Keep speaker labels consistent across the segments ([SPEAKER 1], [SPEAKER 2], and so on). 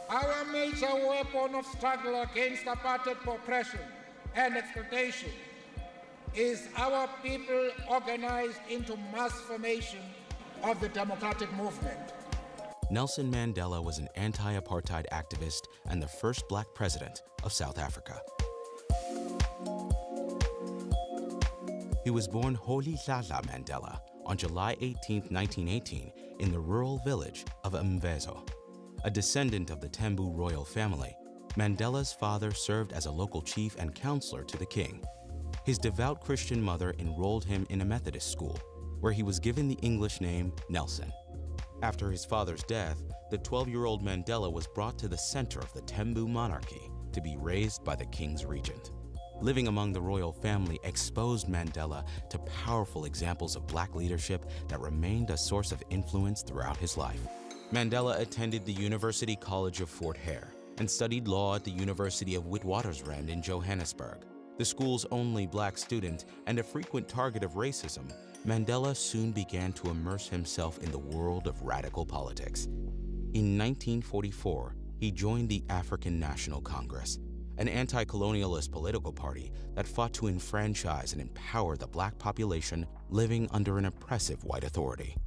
[SPEAKER 1] Our major weapon of struggle against apartheid oppression and exploitation is our people organized into mass formation of the democratic movement.
[SPEAKER 2] Nelson Mandela was an anti-apartheid activist and the first black president of South Africa. He was born Rolihlahla Mandela on July 18, 1918, in the rural village of Mvezo. A descendant of the Tembu royal family, Mandela's father served as a local chief and counselor to the king. His devout Christian mother enrolled him in a Methodist school, where he was given the English name Nelson. After his father's death, the 12-year-old Mandela was brought to the center of the Tembu monarchy to be raised by the king's regent. Living among the royal family exposed Mandela to powerful examples of black leadership that remained a source of influence throughout his life. Mandela attended the University College of Fort Hare and studied law at the University of Witwatersrand in Johannesburg. The school's only black student and a frequent target of racism, Mandela soon began to immerse himself in the world of radical politics. In 1944, he joined the African National Congress, an anti-colonialist political party that fought to enfranchise and empower the black population living under an oppressive white authority.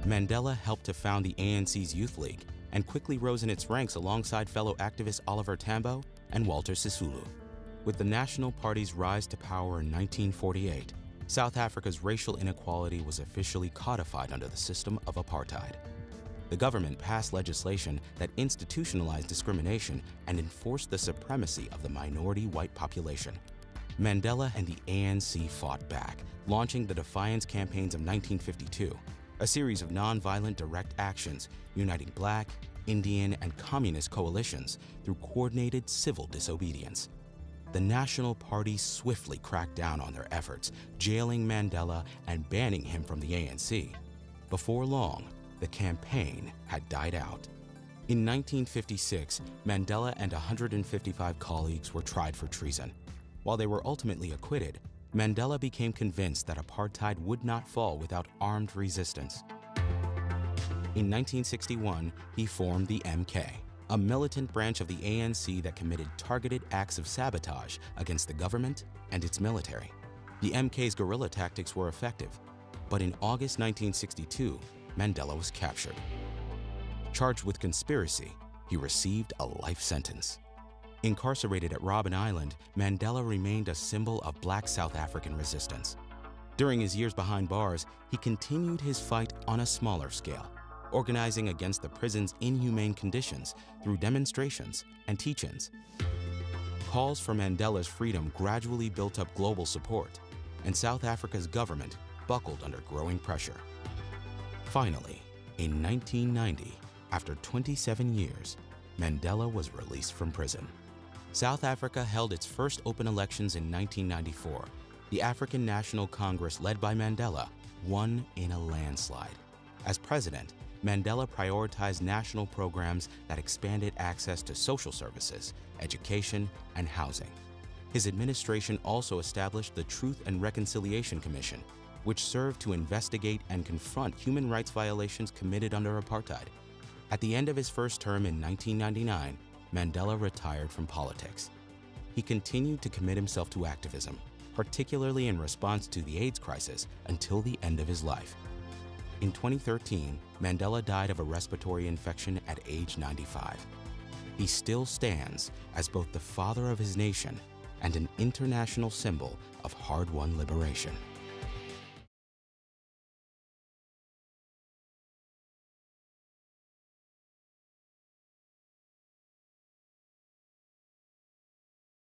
[SPEAKER 2] Mandela helped to found the ANC's Youth League and quickly rose in its ranks alongside fellow activists Oliver Tambo and Walter Sisulu. With the National Party's rise to power in 1948, South Africa's racial inequality was officially codified under the system of apartheid. The government passed legislation that institutionalized discrimination and enforced the supremacy of the minority white population. Mandela and the ANC fought back, launching the Defiance Campaigns of 1952, a series of nonviolent direct actions uniting black, Indian, and communist coalitions through coordinated civil disobedience. The National Party swiftly cracked down on their efforts, jailing Mandela and banning him from the ANC. Before long, the campaign had died out. In 1956, Mandela and 155 colleagues were tried for treason. While they were ultimately acquitted, Mandela became convinced that apartheid would not fall without armed resistance. In 1961, he formed the MK, a militant branch of the ANC that committed targeted acts of sabotage against the government and its military. The MK's guerrilla tactics were effective, but in August 1962, Mandela was captured. Charged with conspiracy, he received a life sentence. Incarcerated at Robben Island, Mandela remained a symbol of black South African resistance. During his years behind bars, he continued his fight on a smaller scale, organizing against the prison's inhumane conditions through demonstrations and teach-ins. Calls for Mandela's freedom gradually built up global support, and South Africa's government buckled under growing pressure. Finally, in 1990, after 27 years, Mandela was released from prison. South Africa held its first open elections in 1994. The African National Congress, led by Mandela, won in a landslide. As president, Mandela prioritized national programs that expanded access to social services, education, and housing. His administration also established the Truth and Reconciliation Commission, which served to investigate and confront human rights violations committed under apartheid. At the end of his first term in 1999, Mandela retired from politics. He continued to commit himself to activism, particularly in response to the AIDS crisis, until the end of his life. In 2013, Mandela died of a respiratory infection at age 95. He still stands as both the father of his nation and an international symbol of hard-won liberation.